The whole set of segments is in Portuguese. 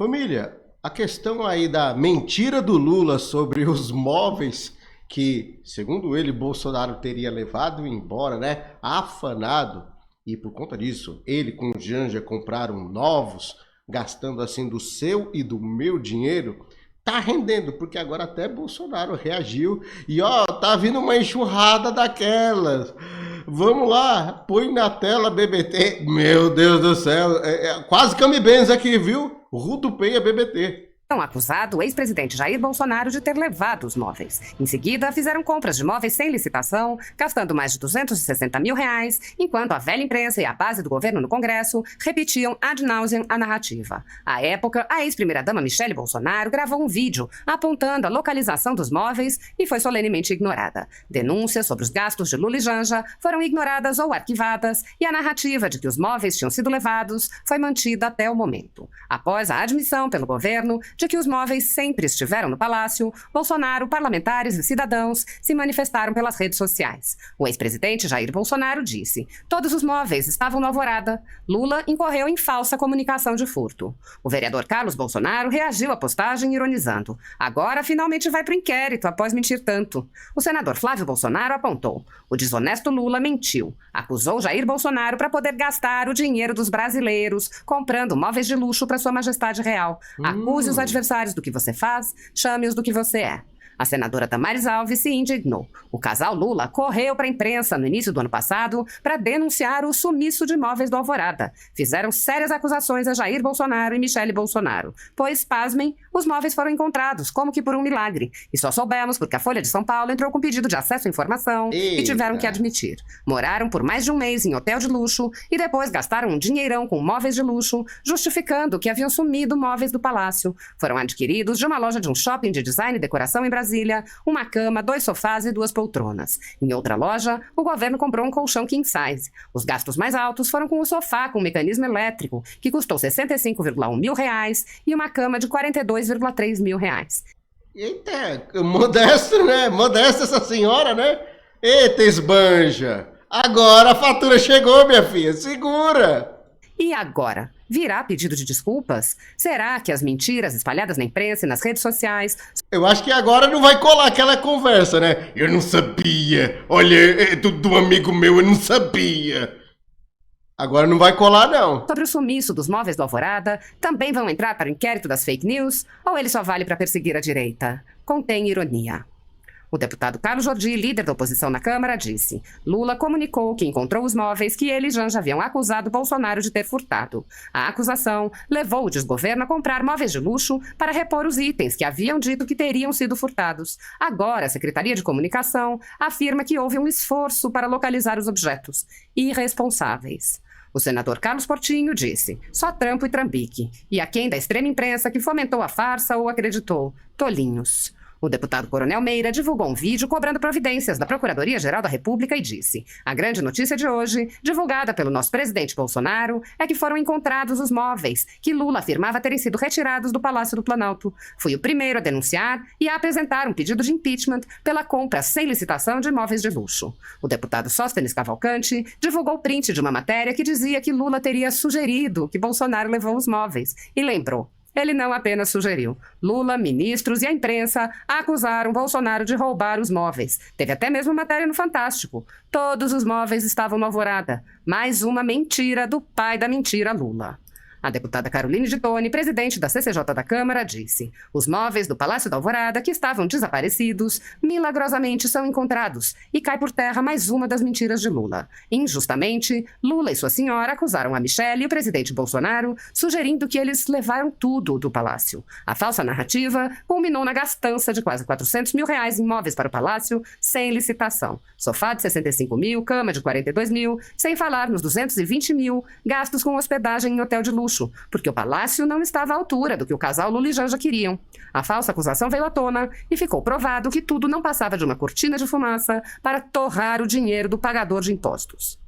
Família, a questão aí da mentira do Lula sobre os móveis que, segundo ele, Bolsonaro teria levado embora, né? Afanado. E por conta disso, ele com o Janja compraram novos, gastando assim do seu e do meu dinheiro. Tá rendendo, porque agora até Bolsonaro reagiu. E ó, tá vindo uma enxurrada daquelas. Vamos lá, põe na tela BBT. Meu Deus do céu, quase Cami Benz aqui, viu? Ruto Penha BBT. Acusado o ex-presidente Jair Bolsonaro de ter levado os móveis. Em seguida, fizeram compras de móveis sem licitação, gastando mais de R$260 mil, enquanto a velha imprensa e a base do governo no Congresso repetiam ad nauseam a narrativa. À época, a ex-primeira-dama Michele Bolsonaro gravou um vídeo apontando a localização dos móveis e foi solenemente ignorada. Denúncias sobre os gastos de Lula e Janja foram ignoradas ou arquivadas e a narrativa de que os móveis tinham sido levados foi mantida até o momento. Após a admissão pelo governo de que os móveis sempre estiveram no palácio, Bolsonaro, parlamentares e cidadãos se manifestaram pelas redes sociais. O ex-presidente Jair Bolsonaro disse: todos os móveis estavam no Alvorada. Lula incorreu em falsa comunicação de furto. O vereador Carlos Bolsonaro reagiu à postagem ironizando: agora finalmente vai para o inquérito após mentir tanto. O senador Flávio Bolsonaro apontou: o desonesto Lula mentiu. Acusou Jair Bolsonaro para poder gastar o dinheiro dos brasileiros comprando móveis de luxo para sua majestade real. Acuse os adversários do que você faz, chame-os do que você é. A senadora Damares Alves se indignou. O casal Lula correu para a imprensa no início do ano passado para denunciar o sumiço de móveis do Alvorada. Fizeram sérias acusações a Jair Bolsonaro e Michele Bolsonaro. Pois, pasmem, os móveis foram encontrados, como que por um milagre. E só soubemos porque a Folha de São Paulo entrou com pedido de acesso à informação e tiveram que admitir. Moraram por mais de um mês em hotel de luxo e depois gastaram um dinheirão com móveis de luxo, justificando que haviam sumido móveis do palácio. Foram adquiridos de uma loja de um shopping de design e decoração em Brasília, uma cama, 2 sofás e 2 poltronas. Em outra loja, o governo comprou um colchão king size. Os gastos mais altos foram com o sofá com mecanismo elétrico, que custou R$65,1 mil, e uma cama de R$42,3 mil. Eita, modesto, né? Modesta essa senhora, né? Eita, esbanja! Agora a fatura chegou, minha filha, segura! E agora? Virá pedido de desculpas? Será que as mentiras espalhadas na imprensa e nas redes sociais... Eu acho que agora não vai colar aquela conversa, né? Eu não sabia. Olha, é do amigo meu, eu não sabia. Agora não vai colar, não. Sobre o sumiço dos móveis do Alvorada, também vão entrar para o inquérito das fake news? Ou ele só vale para perseguir a direita? Contém ironia. O deputado Carlos Jordi, líder da oposição na Câmara, disse: Lula comunicou que encontrou os móveis que ele e Janja haviam acusado Bolsonaro de ter furtado. A acusação levou o desgoverno a comprar móveis de luxo para repor os itens que haviam dito que teriam sido furtados. Agora, a Secretaria de Comunicação afirma que houve um esforço para localizar os objetos. Irresponsáveis. O senador Carlos Portinho disse: só trampo e trambique. E a quem da extrema imprensa que fomentou a farsa ou acreditou? Tolinhos. O deputado Coronel Meira divulgou um vídeo cobrando providências da Procuradoria-Geral da República e disse: a grande notícia de hoje, divulgada pelo nosso presidente Bolsonaro, é que foram encontrados os móveis que Lula afirmava terem sido retirados do Palácio do Planalto. Fui o primeiro a denunciar e a apresentar um pedido de impeachment pela compra sem licitação de móveis de luxo. O deputado Sóstenes Cavalcante divulgou print de uma matéria que dizia que Lula teria sugerido que Bolsonaro levou os móveis e lembrou: ele não apenas sugeriu. Lula, ministros e a imprensa acusaram Bolsonaro de roubar os móveis. Teve até mesmo matéria no Fantástico. Todos os móveis estavam no Alvorada. Mais uma mentira do pai da mentira, Lula. A deputada Caroline de Toni, presidente da CCJ da Câmara, disse: os móveis do Palácio da Alvorada, que estavam desaparecidos, milagrosamente são encontrados e cai por terra mais uma das mentiras de Lula. Injustamente, Lula e sua senhora acusaram a Michele e o presidente Bolsonaro, sugerindo que eles levaram tudo do palácio. A falsa narrativa culminou na gastança de quase R$400 mil em móveis para o palácio, sem licitação. Sofá de 65 mil, cama de 42 mil, sem falar nos 220 mil gastos com hospedagem em hotel de luxo, porque o palácio não estava à altura do que o casal Lula e Janja queriam. A falsa acusação veio à tona e ficou provado que tudo não passava de uma cortina de fumaça para torrar o dinheiro do pagador de impostos.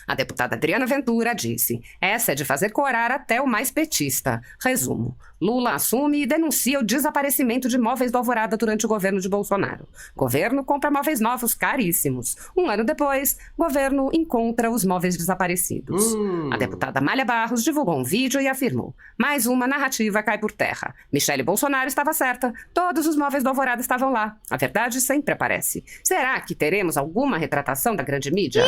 A deputada Adriana Ventura disse: essa é de fazer corar até o mais petista. Resumo: Lula assume e denuncia o desaparecimento de móveis do Alvorada durante o governo de Bolsonaro. Governo compra móveis novos caríssimos. Um ano depois, governo encontra os móveis desaparecidos. A deputada Amália Barros divulgou um vídeo e afirmou: mais uma narrativa cai por terra. Michele Bolsonaro estava certa. Todos os móveis do Alvorada estavam lá. A verdade sempre aparece. Será que teremos alguma retratação da grande mídia?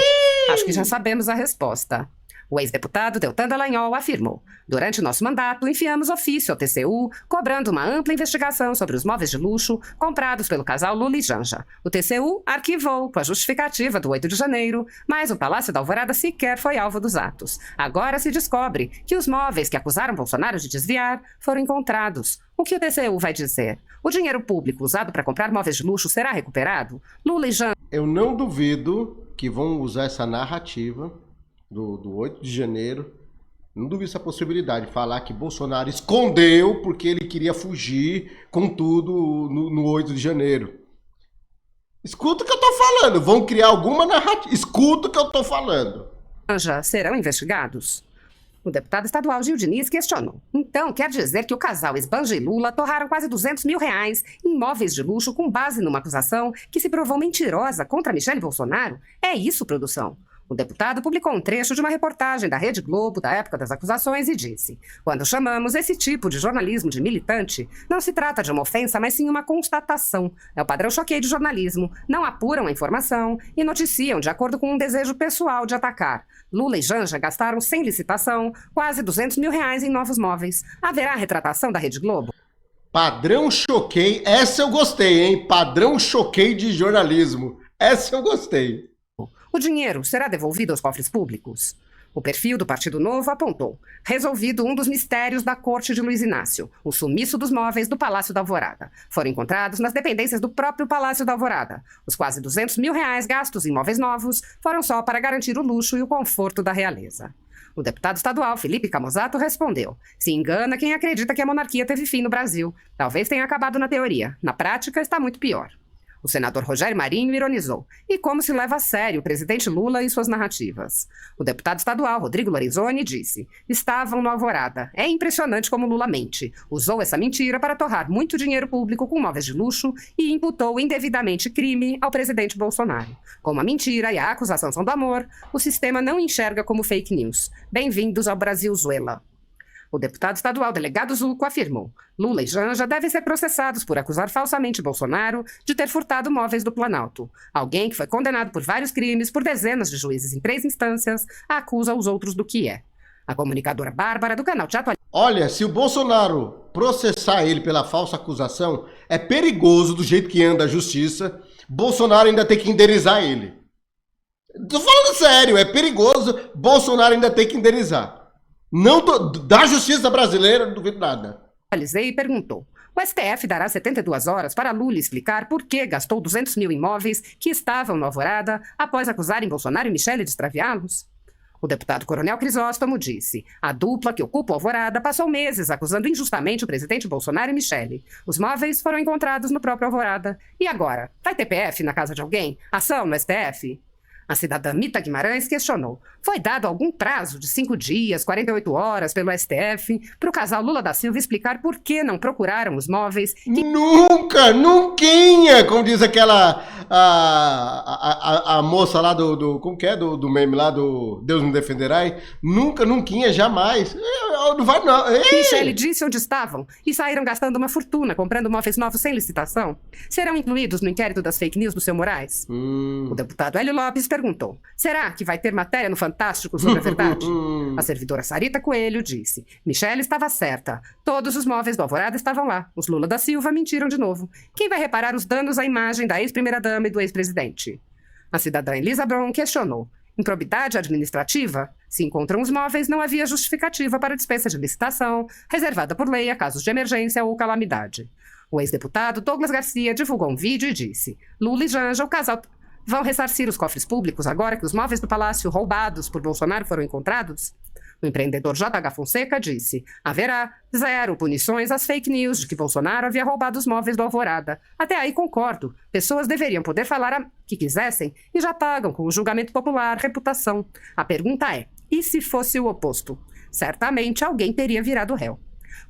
Acho que já sabemos a resposta. O ex-deputado Deltan Dallagnol afirmou: durante nosso mandato, enviamos ofício ao TCU, cobrando uma ampla investigação sobre os móveis de luxo comprados pelo casal Lula e Janja. O TCU arquivou com a justificativa do 8 de janeiro, mas o Palácio da Alvorada sequer foi alvo dos atos. Agora se descobre que os móveis que acusaram Bolsonaro de desviar foram encontrados. O que o TCU vai dizer? O dinheiro público usado para comprar móveis de luxo será recuperado? Lula e Janja... Eu não duvido que vão usar essa narrativa do 8 de janeiro. Não duvido essa possibilidade de falar que Bolsonaro escondeu porque ele queria fugir com tudo no 8 de janeiro. Escuta o que eu tô falando. Vão criar alguma narrativa. Escuta o que eu tô falando. Janja serão investigados? O deputado estadual Gil Diniz questionou. Então, quer dizer que o casal Esbanja e Lula torraram quase R$200 mil em móveis de luxo com base numa acusação que se provou mentirosa contra Michele Bolsonaro? É isso, produção? O deputado publicou um trecho de uma reportagem da Rede Globo da época das acusações e disse: quando chamamos esse tipo de jornalismo de militante, não se trata de uma ofensa, mas sim uma constatação. É o padrão choquei de jornalismo. Não apuram a informação e noticiam de acordo com um desejo pessoal de atacar. Lula e Janja gastaram, sem licitação, quase R$200 mil em novos móveis. Haverá retratação da Rede Globo? Padrão choquei. Essa eu gostei, hein? Padrão choquei de jornalismo. Essa eu gostei. O dinheiro será devolvido aos cofres públicos? O perfil do Partido Novo apontou: resolvido um dos mistérios da corte de Luiz Inácio, o sumiço dos móveis do Palácio da Alvorada. Foram encontrados nas dependências do próprio Palácio da Alvorada. Os quase R$200 mil gastos em móveis novos foram só para garantir o luxo e o conforto da realeza. O deputado estadual Felipe Camozato respondeu: se engana quem acredita que a monarquia teve fim no Brasil. Talvez tenha acabado na teoria. Na prática, está muito pior. O senador Rogério Marinho ironizou: e como se leva a sério o presidente Lula e suas narrativas? O deputado estadual Rodrigo Lorenzoni disse: estavam no Alvorada. É impressionante como Lula mente. Usou essa mentira para torrar muito dinheiro público com móveis de luxo e imputou indevidamente crime ao presidente Bolsonaro. Como a mentira e a acusação são do amor, o sistema não enxerga como fake news. Bem-vindos ao Brasil-Zuela. O deputado estadual Delegado Zucco afirmou: Lula e Janja devem ser processados por acusar falsamente Bolsonaro de ter furtado móveis do Planalto. Alguém que foi condenado por vários crimes por dezenas de juízes em 3 instâncias acusa os outros do que é. A comunicadora Bárbara, do canal Te Atualiza... Olha, se o Bolsonaro processar ele pela falsa acusação, é perigoso do jeito que anda a justiça. Bolsonaro ainda tem que indenizar ele. Tô falando sério, é perigoso. Bolsonaro ainda tem que indenizar. Da justiça brasileira, não duvido nada. E perguntou: o STF dará 72 horas para Lula explicar por que gastou R$200 mil em imóveis que estavam no Alvorada após acusarem Bolsonaro e Michele de extraviá-los? O deputado Coronel Crisóstomo disse: a dupla que ocupa o Alvorada passou meses acusando injustamente o presidente Bolsonaro e Michele. Os móveis foram encontrados no próprio Alvorada. E agora? Vai ter PF na casa de alguém? Ação no STF? A cidadã Mita Guimarães questionou: foi dado algum prazo de 5 dias, 48 horas pelo STF para o casal Lula da Silva explicar por que não procuraram os móveis que... Nunca, nunca, como diz aquela a moça lá como que é, do meme lá do Deus me defenderá, nunca, jamais. Não vai não. Michele disse onde estavam e saíram gastando uma fortuna comprando móveis novos sem licitação. Serão incluídos no inquérito das fake news do seu Moraes? O deputado Hélio Lopes perguntou: será que vai ter matéria no Fantástico sobre a verdade? A servidora Sarita Coelho disse: Michele estava certa. Todos os móveis do Alvorada estavam lá. Os Lula da Silva mentiram de novo. Quem vai reparar os danos à imagem da ex-primeira-dama e do ex-presidente? A cidadã Elisa Bron questionou: improbidade administrativa? Se encontram os móveis, não havia justificativa para dispensa de licitação, reservada por lei a casos de emergência ou calamidade. O ex-deputado Douglas Garcia divulgou um vídeo e disse: Lula e Janja, o casal... vão ressarcir os cofres públicos agora que os móveis do palácio roubados por Bolsonaro foram encontrados? O empreendedor JH Fonseca disse: haverá zero punições às fake news de que Bolsonaro havia roubado os móveis do Alvorada. Até aí concordo. Pessoas deveriam poder falar o que quisessem e já pagam com o julgamento popular, reputação. A pergunta é: e se fosse o oposto? Certamente alguém teria virado réu.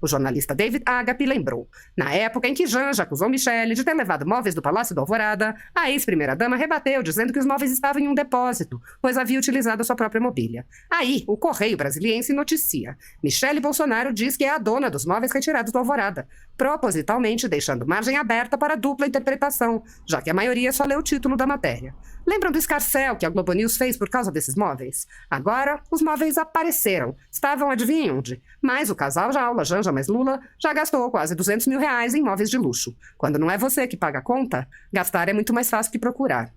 O jornalista David Agape lembrou: na época em que Janja acusou Michele de ter levado móveis do Palácio do Alvorada, a ex-primeira-dama rebateu, dizendo que os móveis estavam em um depósito, pois havia utilizado a sua própria mobília. Aí, o Correio Brasiliense noticia: Michele Bolsonaro diz que é a dona dos móveis retirados do Alvorada, propositalmente deixando margem aberta para dupla interpretação, já que a maioria só lê o título da matéria. Lembram do escarcéu que a Globo News fez por causa desses móveis? Agora, os móveis apareceram. Estavam, adivinhem onde? Mas o casal Janja mais Lula já gastou quase R$200 mil em móveis de luxo. Quando não é você que paga a conta, gastar é muito mais fácil que procurar.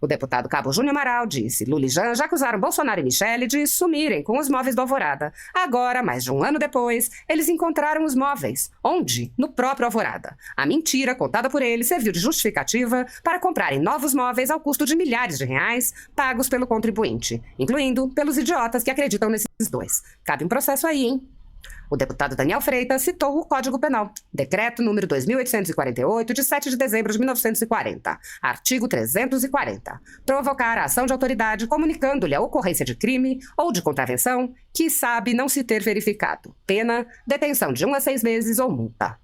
O deputado Cabo Júnior Amaral disse: Lula e Janja acusaram Bolsonaro e Michele de sumirem com os móveis do Alvorada. Agora, mais de um ano depois, eles encontraram os móveis. Onde? No próprio Alvorada. A mentira contada por eles serviu de justificativa para comprarem novos móveis ao custo de milhares de reais, pagos pelo contribuinte, incluindo pelos idiotas que acreditam nesses dois. Cabe um processo aí, hein? O deputado Daniel Freitas citou o Código Penal, Decreto número 2848, de 7 de dezembro de 1940, artigo 340. Provocar a ação de autoridade comunicando-lhe a ocorrência de crime ou de contravenção que sabe não se ter verificado. Pena, detenção de 1 a 6 meses ou multa.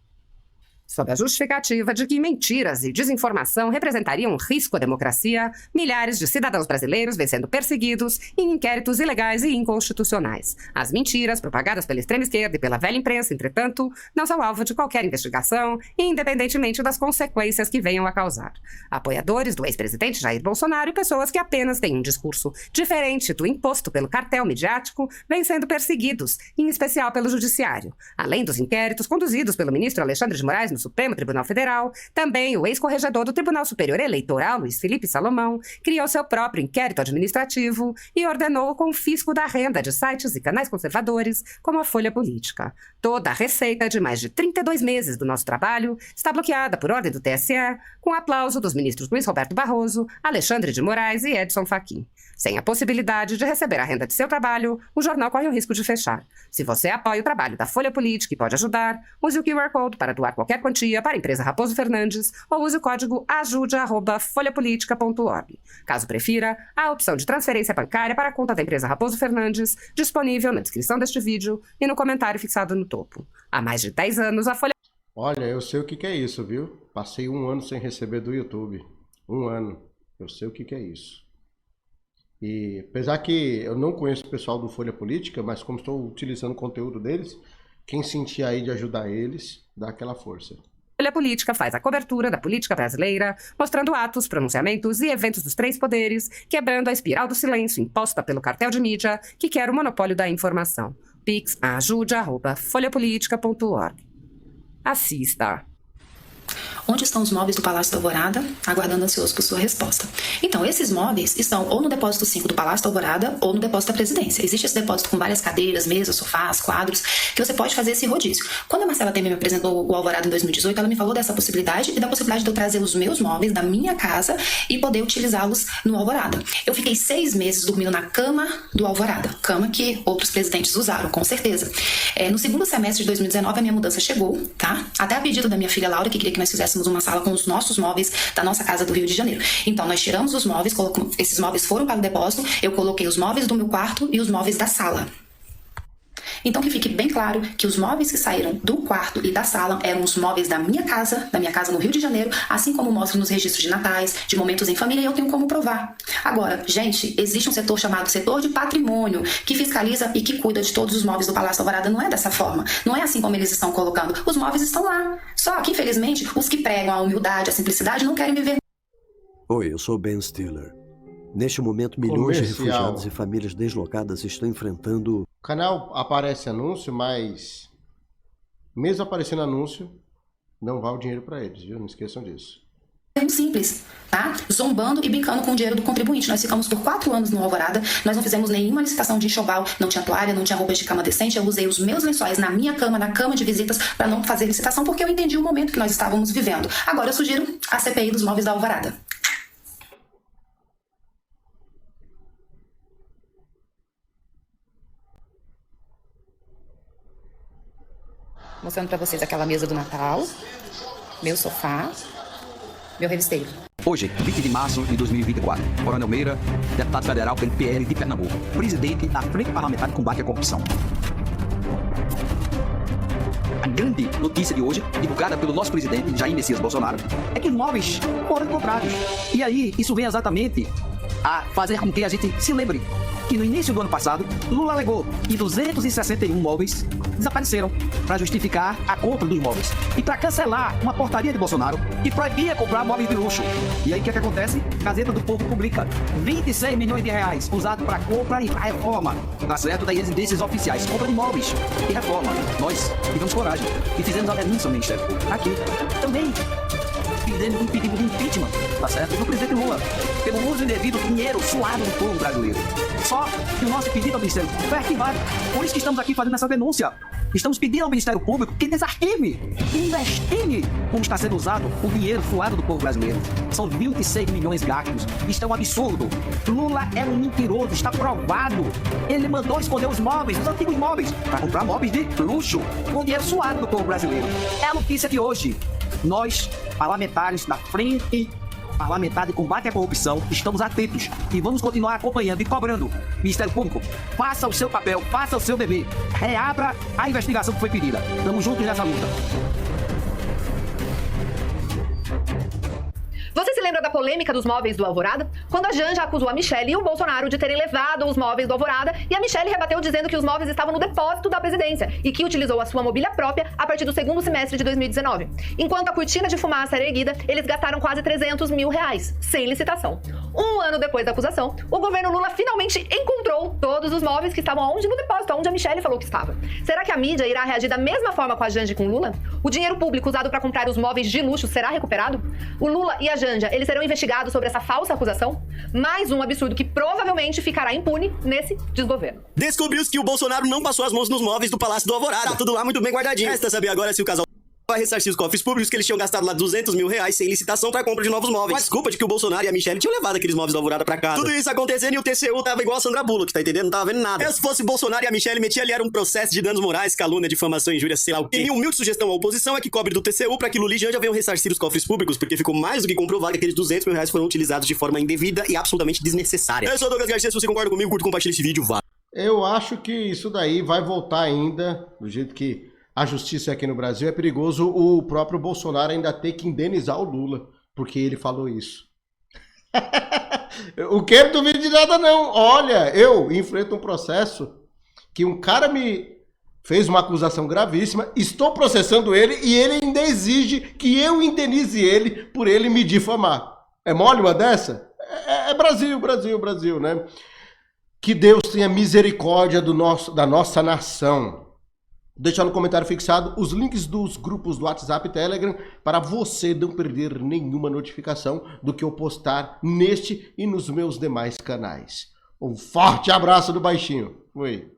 Sob a justificativa de que mentiras e desinformação representariam um risco à democracia, milhares de cidadãos brasileiros vêm sendo perseguidos em inquéritos ilegais e inconstitucionais. As mentiras propagadas pela extrema-esquerda e pela velha imprensa, entretanto, não são alvo de qualquer investigação, independentemente das consequências que venham a causar. Apoiadores do ex-presidente Jair Bolsonaro e pessoas que apenas têm um discurso diferente do imposto pelo cartel midiático vêm sendo perseguidos, em especial pelo judiciário. Além dos inquéritos conduzidos pelo ministro Alexandre de Moraes no Supremo Tribunal Federal, também o ex-corregedor do Tribunal Superior Eleitoral, Luiz Felipe Salomão, criou seu próprio inquérito administrativo e ordenou o confisco da renda de sites e canais conservadores, como a Folha Política. Toda a receita de mais de 32 meses do nosso trabalho está bloqueada por ordem do TSE, com aplauso dos ministros Luiz Roberto Barroso, Alexandre de Moraes e Edson Fachin. Sem a possibilidade de receber a renda de seu trabalho, o jornal corre o risco de fechar. Se você apoia o trabalho da Folha Política e pode ajudar, use o QR Code para doar qualquer quantia para a empresa Raposo Fernandes ou use o código ajude@folhapolitica.org. Caso prefira, há a opção de transferência bancária para a conta da empresa Raposo Fernandes, disponível na descrição deste vídeo e no comentário fixado no topo. Há mais de 10 anos, a Folha... Olha, eu sei o que é isso, viu? Passei 1 ano sem receber do YouTube. 1 ano. Eu sei o que é isso. E apesar que eu não conheço o pessoal do Folha Política, mas como estou utilizando o conteúdo deles, quem sentir aí de ajudar eles, dá aquela força. Folha Política faz a cobertura da política brasileira, mostrando atos, pronunciamentos e eventos dos 3 poderes, quebrando a espiral do silêncio imposta pelo cartel de mídia que quer o monopólio da informação. Pix ajude@folhapolitica.org. Assista. Onde estão os móveis do Palácio da Alvorada? Aguardando ansioso por sua resposta. Então, esses móveis estão ou no depósito 5 do Palácio da Alvorada ou no depósito da Presidência. Existe esse depósito com várias cadeiras, mesas, sofás, quadros, que você pode fazer esse rodízio. Quando a Marcela Temer me apresentou o Alvorada em 2018, ela me falou dessa possibilidade e da possibilidade de eu trazer os meus móveis da minha casa e poder utilizá-los no Alvorada. Eu fiquei 6 meses dormindo na cama do Alvorada, cama que outros presidentes usaram, com certeza. No segundo semestre de 2019, a minha mudança chegou, tá? Até a pedido da minha filha Laura, que queria que nós fizéssemos uma sala com os nossos móveis da nossa casa do Rio de Janeiro. Então, nós tiramos os móveis, esses móveis foram para o depósito, eu coloquei os móveis do meu quarto e os móveis da sala. Então, que fique bem claro que os móveis que saíram do quarto e da sala eram os móveis da minha casa no Rio de Janeiro, assim como mostro nos registros de natais, de momentos em família, e eu tenho como provar. Agora, gente, existe um setor chamado setor de patrimônio, que fiscaliza e que cuida de todos os móveis do Palácio Alvorada. Não é dessa forma. Não é assim como eles estão colocando. Os móveis estão lá. Só que, infelizmente, os que pregam a humildade, a simplicidade, não querem viver. Oi, eu sou Ben Stiller. Neste momento, milhões de refugiados e famílias deslocadas estão enfrentando... O canal aparece anúncio, mas mesmo aparecendo anúncio, não vai o dinheiro para eles, viu? Não esqueçam disso. É muito simples, tá? Zombando e brincando com o dinheiro do contribuinte. Nós ficamos por 4 anos no Alvorada, nós não fizemos nenhuma licitação de enxoval, não tinha toalha, não tinha roupas de cama decente, eu usei os meus lençóis na minha cama, na cama de visitas, para não fazer licitação, porque eu entendi o momento que nós estávamos vivendo. Agora eu sugiro a CPI dos móveis da Alvorada. Mostrando pra vocês aquela mesa do Natal, meu sofá, meu revisteiro. Hoje, 20 de março de 2024, Coronel Meira, deputado federal pelo PL de Pernambuco, presidente da Frente Parlamentar de Combate à Corrupção. A grande notícia de hoje, divulgada pelo nosso presidente Jair Messias Bolsonaro, é que os móveis foram comprados. E aí, isso vem exatamente a fazer com que a gente se lembre que no início do ano passado, Lula alegou que 261 móveis desapareceram para justificar a compra dos móveis e para cancelar uma portaria de Bolsonaro que proibia comprar móveis de luxo. E aí o que acontece? Gazeta do Povo publica 26 milhões de reais usados para compra e reforma, tá certo? Das residências oficiais, compra de móveis e reforma. Nós tivemos coragem e fizemos a denúncia ao Ministério Público. Aqui também fizemos um pedido de impeachment, tá certo? Do presidente Lula, pelo uso indevido do dinheiro suado do povo brasileiro. Só que o nosso pedido ao Ministério Público foi arquivado. Por isso que estamos aqui fazendo essa denúncia. Estamos pedindo ao Ministério Público que desarquive, que investigue como está sendo usado o dinheiro suado do povo brasileiro. São 26 milhões gastos. Isso é um absurdo. Lula é um mentiroso, está provado. Ele mandou esconder os móveis, os antigos móveis, para comprar móveis de luxo, com dinheiro suado do povo brasileiro. É a notícia de hoje. Nós, parlamentares da Frente Parlamentar de Combate à Corrupção, estamos atentos e vamos continuar acompanhando e cobrando. Ministério Público, faça o seu papel, faça o seu dever, reabra a investigação que foi pedida. Estamos juntos nessa luta. Você se lembra da polêmica dos móveis do Alvorada? Quando a Janja acusou a Michelle e o Bolsonaro de terem levado os móveis do Alvorada e a Michelle rebateu dizendo que os móveis estavam no depósito da presidência e que utilizou a sua mobília própria a partir do segundo semestre de 2019. Enquanto a cortina de fumaça era erguida, eles gastaram quase 300 mil reais, sem licitação. Um ano depois da acusação, o governo Lula finalmente encontrou todos os móveis que estavam onde? No depósito, onde a Michelle falou que estava. Será que a mídia irá reagir da mesma forma com a Janja e com Lula? O dinheiro público usado para comprar os móveis de luxo será recuperado? O Lula e a Janja, eles serão investigados sobre essa falsa acusação? Mais um absurdo que provavelmente ficará impune nesse desgoverno. Descobriu-se que o Bolsonaro não passou as mãos nos móveis do Palácio do Alvorada. Tá tudo lá muito bem guardadinho. Resta saber agora se o casal vai ressarcir os cofres públicos que eles tinham gastado lá 200 mil reais sem licitação pra compra de novos móveis. Com a desculpa de que o Bolsonaro e a Michelle tinham levado aqueles móveis do Alvorada pra casa. Tudo isso acontecendo e o TCU tava igual a Sandra Bullock, tá entendendo? Não tava vendo nada. Eu, se fosse o Bolsonaro e a Michelle, metia ali era um processo de danos morais, calúnia, difamação, injúria, sei lá o quê. E minha humilde sugestão à oposição é que cobre do TCU pra que Lula e Janja venham ressarcir os cofres públicos, porque ficou mais do que comprovado que aqueles 200 mil reais foram utilizados de forma indevida e absolutamente desnecessária. Eu sou o Douglas Garcia, se você concorda comigo, curta e compartilha esse vídeo, vá. Eu acho que isso daí vai voltar ainda, do jeito que a justiça aqui no Brasil. É perigoso o próprio Bolsonaro ainda ter que indenizar o Lula, porque ele falou isso. Eu quero duvido de nada não. Olha, eu enfrento um processo que um cara me fez uma acusação gravíssima, estou processando ele e ele ainda exige que eu indenize ele por ele me difamar. É mole uma dessa? É Brasil, né? Que Deus tenha misericórdia da nossa nação. Deixa no comentário fixado os links dos grupos do WhatsApp e Telegram para você não perder nenhuma notificação do que eu postar neste e nos meus demais canais. Um forte abraço do Baixinho. Fui.